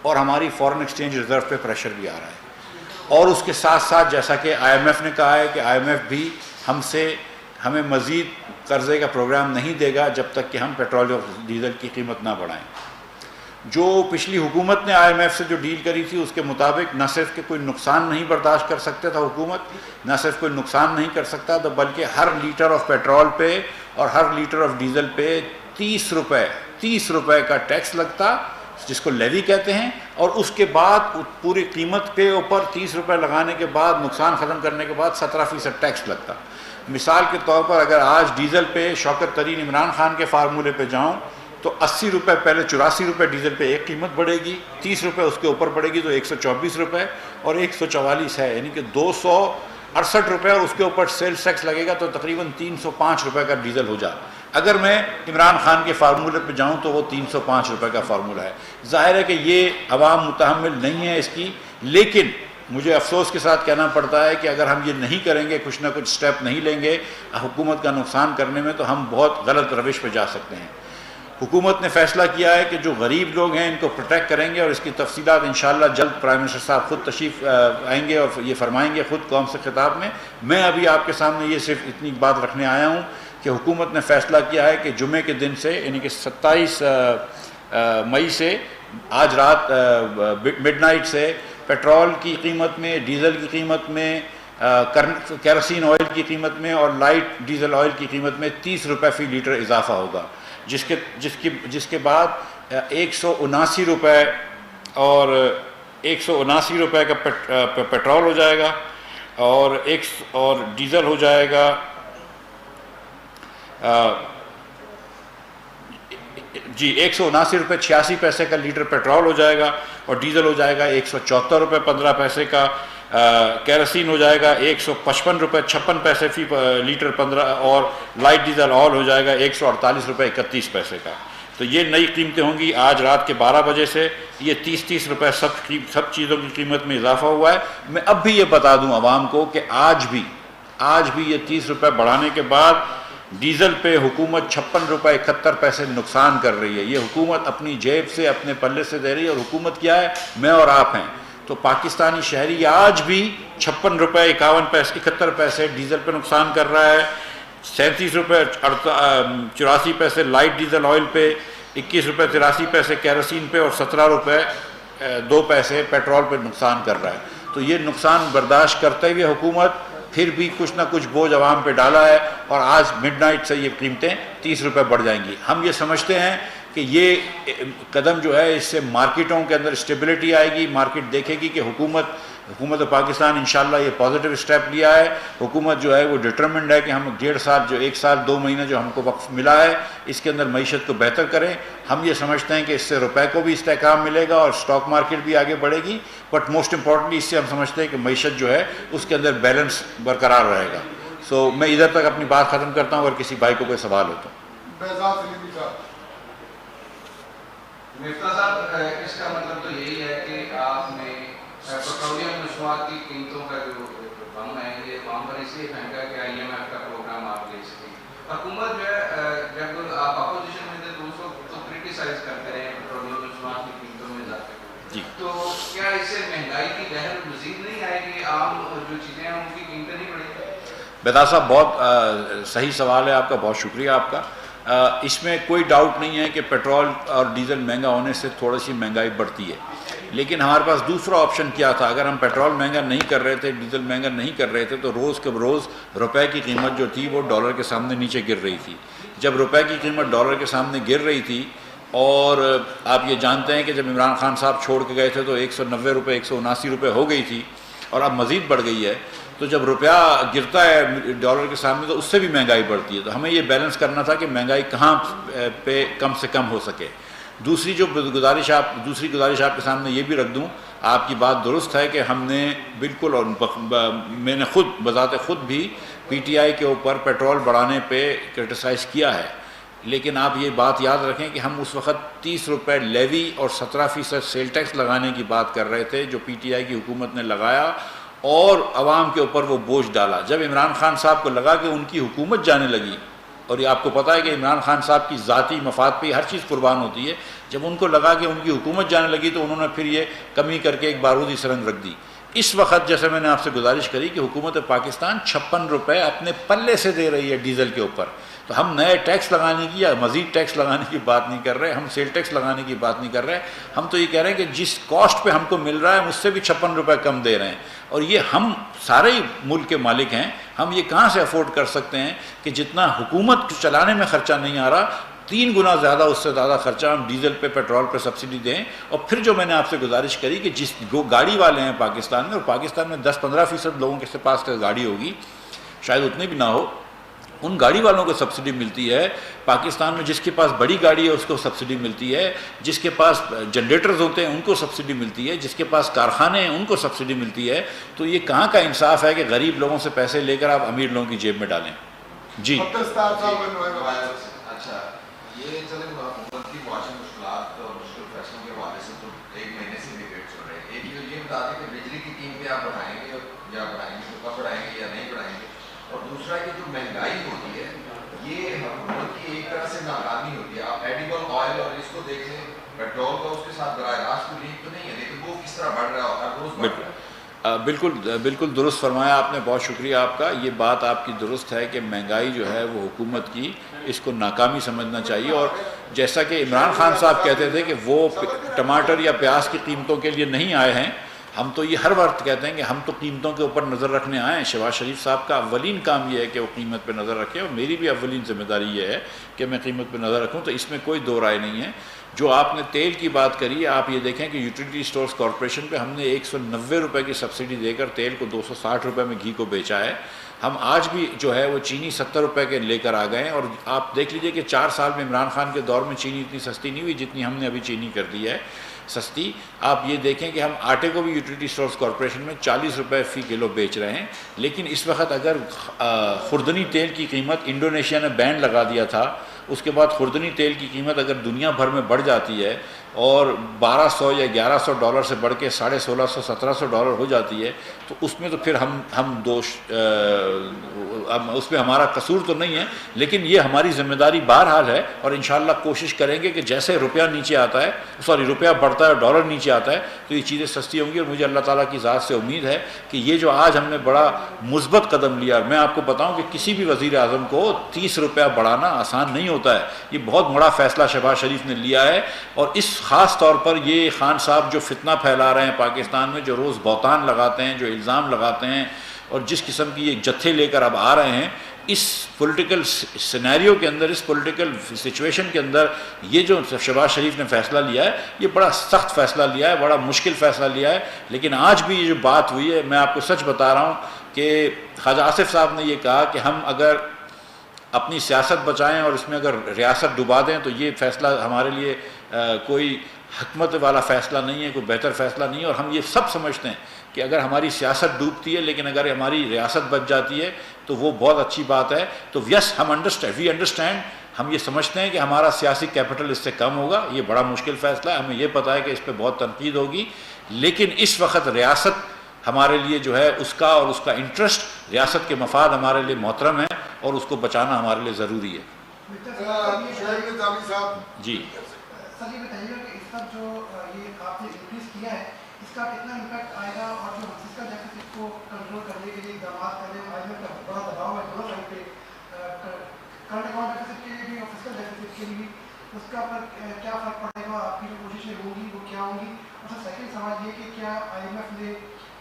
اور ہماری فارن ایکسچینج ریزرو پہ پریشر بھی آ رہا ہے۔ اور اس کے ساتھ ساتھ جیسا کہ IMF نے کہا ہے کہ IMF بھی ہمیں مزید قرضے کا پروگرام نہیں دے گا جب تک کہ ہم پیٹرول اور ڈیزل کی قیمت نہ بڑھائیں۔ جو پچھلی حکومت نے IMF سے جو ڈیل کری تھی اس کے مطابق نہ صرف کہ کوئی نقصان نہیں برداشت کر سکتا تھا حکومت، نہ صرف کوئی نقصان نہیں کر سکتا تھا، بلکہ ہر لیٹر آف پیٹرول پہ اور ہر لیٹر آف ڈیزل پہ 30 روپے کا ٹیکس لگتا، جس کو لیوی کہتے ہیں، اور اس کے بعد پوری قیمت کے اوپر 30 روپے لگانے کے بعد، نقصان ختم کرنے کے بعد 17% ٹیکس لگتا۔ مثال کے طور پر اگر آج ڈیزل پہ شوکت ترین عمران خان کے فارمولے پہ جاؤں تو 80 روپے پہلے 84 روپے ڈیزل پہ ایک قیمت بڑھے گی، 30 روپے اس کے اوپر بڑھے گی تو 124 روپے اور 144 ہے، یعنی کہ 268 روپے، اور اس کے اوپر سیلز ٹیکس لگے گا تو تقریباً 305 روپے کا ڈیزل ہو جائے۔ اگر میں عمران خان کے فارمولے پہ جاؤں تو وہ 305 روپے کا فارمولہ ہے۔ ظاہر ہے کہ یہ عوام متحمل نہیں ہے اس کی، لیکن مجھے افسوس کے ساتھ کہنا پڑتا ہے کہ اگر ہم یہ نہیں کریں گے، کچھ نہ کچھ سٹیپ نہیں لیں گے حکومت کا نقصان کرنے میں، تو ہم بہت غلط روش پہ جا سکتے ہیں۔ حکومت نے فیصلہ کیا ہے کہ جو غریب لوگ ہیں ان کو پروٹیکٹ کریں گے، اور اس کی تفصیلات انشاءاللہ جلد پرائم منسٹر صاحب خود تشریف آئیں گے اور یہ فرمائیں گے خود قوم سے خطاب میں۔ میں ابھی آپ کے سامنے یہ صرف اتنی بات رکھنے آیا ہوں کہ حکومت نے فیصلہ کیا ہے کہ جمعے کے دن سے، یعنی کہ 27 مئی سے، آج رات مڈ نائٹ سے پیٹرول کی قیمت میں، ڈیزل کی قیمت میں، کیروسین آئل کی قیمت میں اور لائٹ ڈیزل آئل کی قیمت میں 30 روپے فی لیٹر اضافہ ہوگا، جس کے بعد 179 روپے اور 179 روپے کا پیٹرول ہو جائے گا، اور ڈیزل ہو جائے گا 179 روپے 86 پیسے کا لیٹر پیٹرول ہو جائے گا، اور ڈیزل ہو جائے گا 174 روپے 15 پیسے کا، کیروسین ہو جائے گا 155 روپے 56 پیسے فی لیٹر 15، اور لائٹ ڈیزل آئل ہو جائے گا 148 روپے 31 پیسے کا۔ تو یہ نئی قیمتیں ہوں گی آج رات کے 12 بجے سے۔ یہ 30 روپے سب چیزوں کی قیمت میں اضافہ ہوا ہے۔ میں اب بھی یہ بتا دوں عوام کو کہ آج بھی یہ 30 روپے بڑھانے کے بعد ڈیزل پہ حکومت 56 روپے 71 پیسے نقصان کر رہی ہے. یہ حکومت اپنی جیب سے اپنے پلے سے دے رہی ہے, اور حکومت کیا ہے؟ میں اور آپ ہیں. تو پاکستانی شہری آج بھی 56 روپے 71 پیسے ڈیزل پہ نقصان کر رہا ہے, 37 روپے 84 پیسے لائٹ ڈیزل آئل پہ, 21 روپے 83 پیسے کیروسین پہ, اور 17 روپے 2 پیسے پیٹرول پہ نقصان کر رہا ہے. تو یہ نقصان برداشت کرتے ہوئے حکومت پھر بھی کچھ نہ کچھ بوجھ عوام پہ ڈالا ہے, اور آج مڈ نائٹ سے یہ قیمتیں 30 روپے بڑھ جائیں گی. ہم یہ سمجھتے ہیں کہ یہ قدم جو ہے اس سے مارکیٹوں کے اندر اسٹیبلٹی آئے گی, مارکیٹ دیکھے گی کہ حکومت پاکستان انشاءاللہ یہ پازیٹیو اسٹیپ لیا ہے. حکومت جو ہے وہ ڈٹرمنڈ ہے کہ ہم 1.5 سال جو 1 سال 2 مہینے جو ہم کو وقت ملا ہے اس کے اندر معیشت کو بہتر کریں. ہم یہ سمجھتے ہیں کہ اس سے روپے کو بھی استحکام ملے گا اور اسٹاک مارکیٹ بھی آگے بڑھے گی, بٹ موسٹ امپورٹنٹلی اس سے ہم سمجھتے ہیں کہ معیشت جو ہے اس کے اندر بیلنس برقرار رہے گا. سو میں ادھر تک اپنی بات ختم کرتا ہوں, اگر کسی بھائی کو کوئی سوال ہو تو. مفتاح صاحب, اس کا مطلب تو یہی ہے کہ آپ نے پیٹرولیم مصنوعات کی قیمتوں کا جو بم ہے یہ وہاں پر اس لیے پھینکا کہ IMF کا پروگرام آپ لے سکیں. حکومت جو ہے جب آپ اپوزیشن میں تھے تو اس وقت تو کرٹیسائز کرتے رہے پیٹرولیم مصنوعات کی قیمتوں میں اضافے, تو کیا اس سے مہنگائی کی لہر مزید نہیں آئے گی, عام جو چیزیں ہیں ان کی قیمتیں نہیں بڑھیں گی؟ بیدار صاحب بہت صحیح سوال ہے آپ کا, بہت شکریہ آپ کا. اس میں کوئی ڈاؤٹ نہیں ہے کہ پیٹرول اور ڈیزل مہنگا ہونے سے تھوڑی سی مہنگائی بڑھتی ہے, لیکن ہمارے پاس دوسرا آپشن کیا تھا. اگر ہم پیٹرول مہنگا نہیں کر رہے تھے, ڈیزل مہنگا نہیں کر رہے تھے, تو روز کے روز روپے کی قیمت جو تھی وہ ڈالر کے سامنے نیچے گر رہی تھی. جب روپے کی قیمت ڈالر کے سامنے گر رہی تھی, اور آپ یہ جانتے ہیں کہ جب عمران خان صاحب چھوڑ کے گئے تھے تو 190 روپے 179 روپے ہو گئی تھی, اور اب مزید بڑھ گئی ہے. تو جب روپیہ گرتا ہے ڈالر کے سامنے تو اس سے بھی مہنگائی بڑھتی ہے. تو ہمیں یہ بیلنس کرنا تھا کہ مہنگائی کہاں پہ کم سے کم ہو سکے. دوسری گزارش آپ کے سامنے یہ بھی رکھ دوں, آپ کی بات درست ہے کہ ہم نے بالکل, اور میں نے خود بذات خود بھی PTI کے اوپر پیٹرول بڑھانے پہ کرٹیسائز کیا ہے, لیکن آپ یہ بات یاد رکھیں کہ ہم اس وقت 30 روپے لیوی اور 17% سیل ٹیکس لگانے کی بات کر رہے تھے جو PTI کی حکومت نے لگایا, اور عوام کے اوپر وہ بوجھ ڈالا. جب عمران خان صاحب کو لگا کہ ان کی حکومت جانے لگی, اور یہ آپ کو پتہ ہے کہ عمران خان صاحب کی ذاتی مفاد پہ ہر چیز قربان ہوتی ہے, جب ان کو لگا کہ ان کی حکومت جانے لگی تو انہوں نے پھر یہ کمی کر کے ایک بارودی سرنگ رکھ دی. اس وقت جیسے میں نے آپ سے گزارش کری کہ حکومت پاکستان 56 روپے اپنے پلے سے دے رہی ہے ڈیزل کے اوپر, تو ہم نئے ٹیکس لگانے کی یا مزید ٹیکس لگانے کی بات نہیں کر رہے, ہم سیل ٹیکس لگانے کی بات نہیں کر رہے. ہم تو یہ کہہ رہے ہیں کہ جس کاسٹ پہ ہم کو مل رہا ہے ہم اس سے بھی 56 روپے کم دے رہے ہیں, اور یہ ہم سارے ہی ملک کے مالک ہیں. ہم یہ کہاں سے افورڈ کر سکتے ہیں کہ جتنا حکومت چلانے میں خرچہ نہیں آ رہا 3 گنا زیادہ, اس سے زیادہ خرچہ ہم ڈیزل پہ پیٹرول پہ سبسڈی دیں. اور پھر جو میں نے آپ سے گزارش کری کہ جس گاڑی والے ہیں پاکستان میں, اور پاکستان میں 10-15% لوگوں کے پاس گاڑی ہوگی, شاید اتنے بھی نہ ہو, ان گاڑی والوں کو سبسڈی ملتی ہے. پاکستان میں جس کے پاس بڑی گاڑی ہے اس کو سبسڈی ملتی ہے, جس کے پاس جنریٹرز ہوتے ہیں ان کو سبسڈی ملتی ہے, جس کے پاس کارخانے ہیں ان کو سبسڈی ملتی ہے. تو یہ کہاں کا انصاف ہے کہ غریب لوگوں سے پیسے لے کر آپ امیر لوگوں کی جیب میں ڈالیں. جی اچھا, یہ چلیں حکومت کی معاشی مشکلات اور مشکل فیصلوں کے حوالے سے تو 1 مہینے سے ڈیبیٹ چل رہے ہیں. ایک یہ بتا دیں کہ بجلی کی قیمتیں آپ بڑھائیں گے یا بڑھائیں گے, کب بڑھائیں گے یا نہیں بڑھائیں گے, اور دوسرا کہ جو مہنگائی ہوتی ہے یہ حکومت کی ایک طرح سے ناکامی ہوتی ہے. آپ ایڈیبل آئل اور اس کو دیکھ لیں, پیٹرول کا اس کے ساتھ براہ راست کوئی لنک تو نہیں ہے, لیکن وہ کس طرح بڑھ رہا ہے, ہر روز بڑھ رہا ہے. بالکل درست فرمایا آپ نے, بہت شکریہ آپ کا. یہ بات آپ کی درست ہے کہ مہنگائی جو ہے وہ حکومت کی, اس کو ناکامی سمجھنا چاہیے. اور جیسا کہ عمران خان صاحب کہتے تھے کہ وہ ٹماٹر یا پیاز کی قیمتوں کے لیے نہیں آئے ہیں, ہم تو یہ ہر وقت کہتے ہیں کہ ہم تو قیمتوں کے اوپر نظر رکھنے آئے ہیں. شہباز شریف صاحب کا اولین کام یہ ہے کہ وہ قیمت پہ نظر رکھے, اور میری بھی اولین ذمہ داری یہ ہے کہ میں قیمت پہ نظر رکھوں. تو اس میں کوئی دو رائے نہیں ہے. جو آپ نے تیل کی بات کری, آپ یہ دیکھیں کہ یوٹیلیٹی اسٹورز کارپوریشن پہ ہم نے 190 روپے کی سبسڈی دے کر تیل کو 260 روپے میں گھی کو بیچا ہے. ہم آج بھی جو ہے وہ چینی 70 روپے کے لے کر آ گئے ہیں, اور آپ دیکھ لیجئے کہ 4 سال میں عمران خان کے دور میں چینی اتنی سستی نہیں ہوئی جتنی ہم نے ابھی چینی کر دی ہے سستی. آپ یہ دیکھیں کہ ہم آٹے کو بھی یوٹیلیٹی اسٹورز کارپوریشن میں 40 روپے فی کلو بیچ رہے ہیں. لیکن اس وقت اگر خوردنی تیل کی قیمت انڈونیشیا نے بین لگا دیا تھا اس کے بعد خوردنی تیل کی قیمت اگر دنیا بھر میں بڑھ جاتی ہے اور 1200 یا 1100 ڈالر سے بڑھ کے 1650 1700 ڈالر ہو جاتی ہے تو اس میں تو پھر ہم دوش اس میں ہمارا قصور تو نہیں ہے، لیکن یہ ہماری ذمہ داری بہرحال ہے، اور انشاءاللہ کوشش کریں گے کہ جیسے روپیہ نیچے آتا ہے روپیہ بڑھتا ہے اور ڈالر نیچے آتا ہے تو یہ چیزیں سستی ہوں گی، اور مجھے اللہ تعالیٰ کی ذات سے امید ہے کہ یہ جو آج ہم نے بڑا مثبت قدم لیا، میں آپ کو بتاؤں کہ کسی بھی وزیر اعظم کو 30 روپیہ بڑھانا آسان نہیں ہوتا ہے، یہ بہت بڑا فیصلہ شہباز شریف نے لیا ہے، اور اس خاص طور پر یہ خان صاحب جو فتنہ پھیلا رہے ہیں پاکستان میں، جو روز بہتان لگاتے ہیں، جو الزام لگاتے ہیں، اور جس قسم کی یہ جتھے لے کر اب آ رہے ہیں، اس پولیٹیکل سینیریو کے اندر، اس پولیٹیکل سچویشن کے اندر یہ جو شہباز شریف نے فیصلہ لیا ہے یہ بڑا سخت فیصلہ لیا ہے، بڑا مشکل فیصلہ لیا ہے، لیکن آج بھی یہ جو بات ہوئی ہے، میں آپ کو سچ بتا رہا ہوں کہ خواجہ آصف صاحب نے یہ کہا کہ ہم اگر اپنی سیاست بچائیں اور اس میں اگر ریاست ڈبا دیں تو یہ فیصلہ ہمارے لیے کوئی حکمت والا فیصلہ نہیں ہے، کوئی بہتر فیصلہ نہیں ہے، اور ہم یہ سب سمجھتے ہیں کہ اگر ہماری سیاست ڈوبتی ہے لیکن اگر ہماری ریاست بچ جاتی ہے تو وہ بہت اچھی بات ہے۔ تو یس وی انڈرسٹینڈ، ہم یہ سمجھتے ہیں کہ ہمارا سیاسی کیپٹل اس سے کم ہوگا، یہ بڑا مشکل فیصلہ ہے، ہمیں یہ پتہ ہے کہ اس پہ بہت تنقید ہوگی، لیکن اس وقت ریاست ہمارے لیے جو ہے اس کا اور اس کا انٹرسٹ، ریاست کے مفاد ہمارے لیے محترم ہے اور اس کو بچانا ہمارے لیے ضروری ہے۔ جی سر یہ بتائیے گا کہ اس کا جو یہ آپ نے انکریز کیا ہے اس کا کتنا امپیکٹ آئے گا، اور جو فسکل ڈیفیسٹ کو کنٹرول کرنے کے لیے اقدامات کرنے میں آئی کا بڑا دباؤ ہے دونوں سائڈ پہ، کرنٹ اکاؤنٹ ڈیفیسٹ کے لیے بھی اور فسکل ڈیفیسٹ کے لیے بھی، اس کا پر کیا فرق پڑے گا، آپ کی جو کوششیں ہوں گی وہ کیا ہوں گی؟ اور سر سیکنڈ سوال یہ کہ کیا آئی ایم ایف نے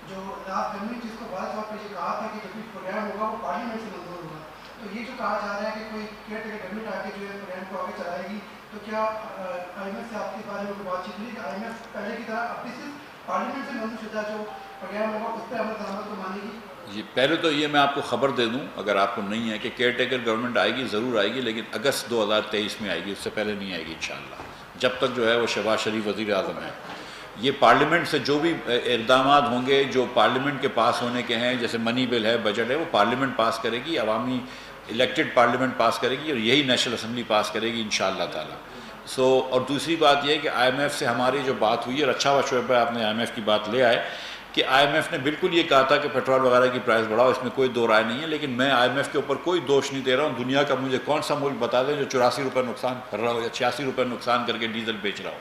جو لاسٹ گورنمنٹ جس کو واضح طور پہ یہ کہا تھا کہ جو بھی پروگرام ہوگا وہ پارلیمنٹ سے منظور ہوگا، تو یہ جو کہا جا رہا ہے کہ کوئی کیئر ٹیکر گورنمنٹ آ کے جو ہے پروگرام کو آگے چلائے گی، تو کیا آئی ایم ایف سے آپ کے بارے میں بات چیت ہوئی کہ آئی ایم ایف پہلے کی طرح اب بھی صرف پارلیمنٹ سے منظور شدہ جو پروگرام ہوگا اس پہ عمل درآمد کو مانے گی؟ جی پہلے تو یہ میں آپ کو خبر دے دوں اگر آپ کو نہیں ہے کہ کیئر ٹیکر گورنمنٹ آئے گی، ضرور آئے گی، لیکن اگست 2023 میں آئے گی، اس سے پہلے نہیں آئے گی انشاءاللہ، جب تک جو ہے وہ شہباز شریف وزیر اعظم ہے۔ یہ پارلیمنٹ سے جو بھی اقدامات ہوں گے جو پارلیمنٹ کے پاس ہونے کے ہیں، جیسے منی بل ہے، بجٹ ہے، وہ پارلیمنٹ پاس کرے گی، عوامی الیکٹڈ پارلیمنٹ پاس کرے گی، اور یہی نیشنل اسمبلی پاس کرے گی انشاءاللہ تعالی۔ اور دوسری بات یہ ہے کہ آئی ایم ایف سے ہماری جو بات ہوئی ہے، اور اچھا ہوا شعیب بھائی آپ نے آئی ایم ایف کی بات لے آئے، کہ آئی ایم ایف نے بالکل یہ کہا تھا کہ پیٹرول وغیرہ کی پرائس بڑھاؤ، اس میں کوئی دو رائے نہیں ہے، لیکن میں آئی ایم ایف کے اوپر کوئی دوش نہیں دے رہا ہوں۔ دنیا کا مجھے کون سا ملک بتا دیں جو 84 روپے نقصان کر رہا ہو یا 86 روپے نقصان کر کے ڈیزل بیچ رہا ہو؟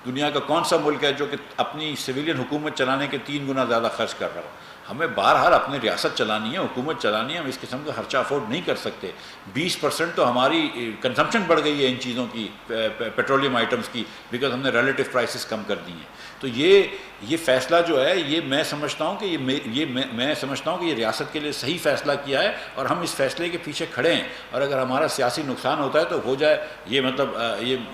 دنیا کا کون سا ملک ہے جو کہ اپنی سویلین حکومت چلانے کے 3 گنا زیادہ خرچ کر رہا ہو؟ ہمیں بہرحال اپنی ریاست چلانی ہے، حکومت چلانی ہے، ہم اس قسم کا خرچہ افورڈ نہیں کر سکتے۔ 20% تو ہماری کنزمپشن بڑھ گئی ہے ان چیزوں کی، پیٹرولیم آئٹمس کی، بیکاز ہم نے ریلیٹیو پرائسز کم کر دی ہیں۔ تو یہ فیصلہ جو ہے یہ میں سمجھتا ہوں کہ میں سمجھتا ہوں کہ یہ ریاست کے لیے صحیح فیصلہ کیا ہے، اور ہم اس فیصلے کے پیچھے کھڑے ہیں، اور اگر ہمارا سیاسی نقصان ہوتا ہے تو ہو جائے، یہ مطلب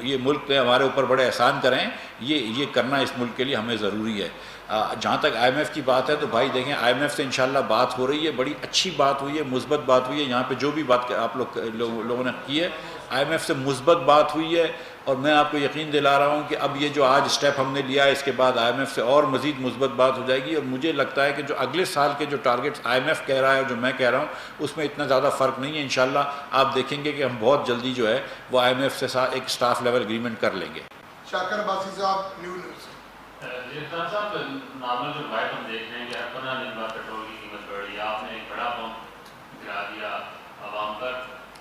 یہ ملک پہ ہمارے اوپر بڑے احسان کریں، یہ کرنا اس ملک کے لیے ہمیں ضروری ہے۔ جہاں تک آئی ایم ایف کی بات ہے تو بھائی دیکھیں، آئی ایم ایف سے انشاءاللہ بات ہو رہی ہے، بڑی اچھی بات ہوئی ہے، مثبت بات ہوئی ہے، یہاں پہ جو بھی بات آپ لوگوں نے کی ہے، آئی ایم ایف سے مثبت بات ہوئی ہے، اور میں آپ کو یقین دلا رہا ہوں کہ اب یہ جو آج اسٹیپ ہم نے لیا ہے، اس کے بعد آئی ایم ایف سے اور مزید مثبت بات ہو جائے گی، اور مجھے لگتا ہے کہ جو اگلے سال کے جو ٹارگیٹس آئی ایم ایف کہہ رہا ہے اور جو میں کہہ رہا ہوں اس میں اتنا زیادہ فرق نہیں ہے۔ انشاءاللہ آپ دیکھیں گے کہ ہم بہت جلدی جو ہے وہ آئی ایم ایف سے ساتھ ایک سٹاف لیول اگریمنٹ کر لیں گے۔ شاکر عباسی صاحب، نیو نیوز۔ صاحب نارمل جو روایت ہم دیکھ رہے ہیں کہ 15 دن بعد پیٹرول کی قیمت بڑھ رہی ہے، آپ نے ایک بڑا پمپ گرا دیا عوام پر،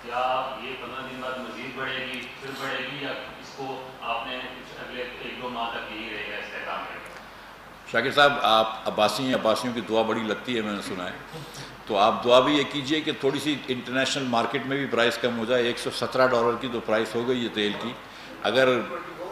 کیا یہ 15 دن بعد مزید بڑھے گی، پھر بڑھے گی، یا اس کو آپ نے اگلے 1-2 ماہ تک یہی رہے گا استحکام کرے گا؟ شاکر صاحب آپ عباسیوں کی دعا بڑی لگتی ہے، میں نے سنا ہے، تو آپ دعا بھی یہ کیجئے کہ تھوڑی سی انٹرنیشنل مارکیٹ میں بھی پرائس کم ہو جائے۔ $117 کی تو پرائس ہو گئی ہے تیل کی، اگر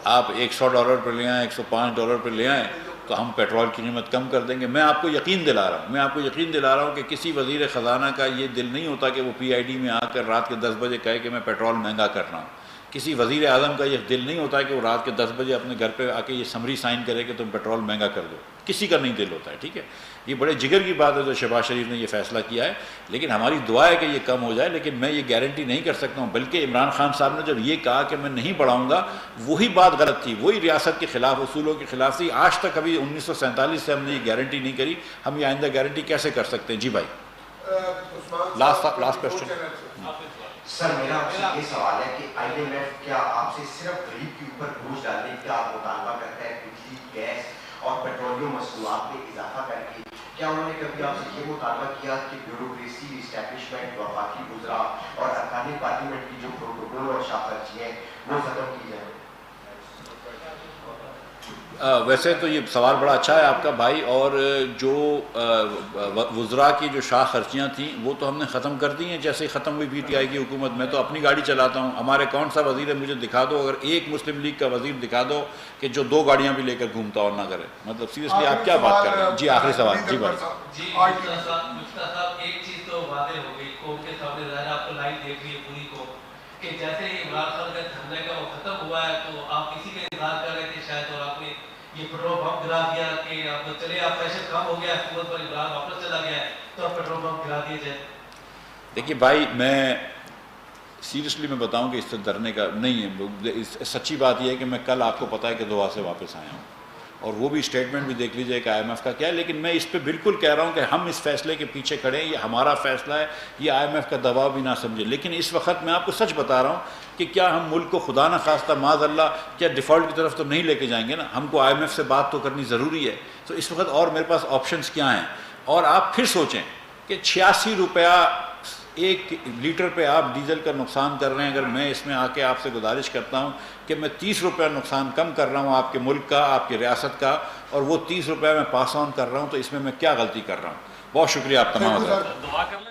آپ $100 پر لے آئیں، $105 پر لے آئیں تو ہم پیٹرول کی قیمت کم کر دیں گے۔ میں آپ کو یقین دلا رہا ہوں کہ کسی وزیر خزانہ کا یہ دل نہیں ہوتا کہ وہ PID میں آ کر رات کے 10 بجے کہے کہ میں پیٹرول مہنگا کر رہا ہوں۔ کسی وزیر اعظم کا یہ دل نہیں ہوتا کہ وہ رات کے 10 بجے اپنے گھر پہ آ کے یہ سمری سائن کرے کہ تم پیٹرول مہنگا کر دو، کسی کا نہیں دل ہوتا ہے، ٹھیک ہے؟ یہ بڑے جگر کی بات ہے جو شہباز شریف نے یہ فیصلہ کیا ہے، لیکن ہماری دعا ہے کہ یہ کم ہو جائے، لیکن میں یہ گارنٹی نہیں کر سکتا ہوں۔ بلکہ عمران خان صاحب نے جب یہ کہا کہ میں نہیں بڑھاؤں گا، وہی بات غلط تھی، وہی ریاست کے خلاف، اصولوں کے خلاف تھی۔ آج تک ابھی 1947 سے ہم نے یہ گارنٹی نہیں کری، ہم یہ آئندہ گارنٹی کیسے کر سکتے ہیں؟ جی بھائی، لاسٹ کوشچن۔ سر میرا آپ سے یہ سوال ہے کہ IMF کیا آپ سے صرف غریب کے اوپر بوجھ ڈالنے کا مطالبہ کرتا ہے بجلی، گیس اور پیٹرولیم مصنوعات میں اضافہ کر کے؟ کیا انہوں نے کبھی آپ سے یہ مطالبہ کیا کہ بیوروکریسی، اسٹیبلشمنٹ، وفاقی وزراء اور ارکان پارلیمنٹ کی جو پروٹوکول اور شاخرچی ہیں وہ ختم کی جائیں؟ ویسے تو یہ سوال بڑا اچھا ہے آپ کا بھائی، اور جو وزراء کی جو شاخ خرچیاں تھیں وہ تو ہم نے ختم کر دی ہیں جیسے ہی ختم ہوئی PTI کی حکومت۔ میں تو اپنی گاڑی چلاتا ہوں، ہمارے کون سا وزیر ہے مجھے دکھا دو، اگر ایک مسلم لیگ کا وزیر دکھا دو کہ جو 2 گاڑیاں بھی لے کر گھومتا اور نہ کرے، مطلب سیریسلی آپ کیا بات کر رہے ہیں؟ جی آخری سوال۔ جی بھائی صاحب ایک چیز تو واضح ہو گئی، قوم کے سامنے ظاہر آپ کو لائن دیکھ لی ہے پوری کو، کہ جیسے ہی عمران خان کا دھرنے کا وہ ختم ہوا ہے تو آپ کسی کا انتظار کر رہے تھے شاید، اور آپ نے یہ پیٹرول پمپ گرا دیا کہ اب چلے آپ پریشر کم ہو گیا حکومت پر، عمران واپس چلا گیا ہے تو اب پیٹرول پمپ گرا دیے جائے۔ دیکھیے بھائی، میں سیریسلی میں بتاؤں کہ اس سے ڈرنے کا نہیں ہے۔ سچی بات یہ ہے کہ میں کل آپ کو پتا ہے کہ دعا سے واپس آیا ہوں، اور وہ بھی اسٹیٹمنٹ بھی دیکھ لیجئے کہ IMF کا کیا ہے، لیکن میں اس پہ بالکل کہہ رہا ہوں کہ ہم اس فیصلے کے پیچھے کھڑے ہیں، یہ ہمارا فیصلہ ہے، یہ IMF کا دباؤ بھی نہ سمجھے۔ لیکن اس وقت میں آپ کو سچ بتا رہا ہوں کہ کیا ہم ملک کو خدا نہ خواستہ معاذ اللہ کیا ڈیفالٹ کی طرف تو نہیں لے کے جائیں گے نا، ہم کو IMF سے بات تو کرنی ضروری ہے۔ تو اس وقت اور میرے پاس آپشنز کیا ہیں؟ اور آپ پھر سوچیں کہ 86 روپیہ 1 لیٹر پہ آپ ڈیزل کا نقصان کر رہے ہیں، اگر میں اس میں آ کے آپ سے گزارش کرتا ہوں کہ میں 30 روپیہ نقصان کم کر رہا ہوں آپ کے ملک کا، آپ کی ریاست کا، اور وہ 30 روپیہ میں پاس آن کر رہا ہوں، تو اس میں کیا غلطی کر رہا ہوں؟ بہت شکریہ آپ تمام حضرات۔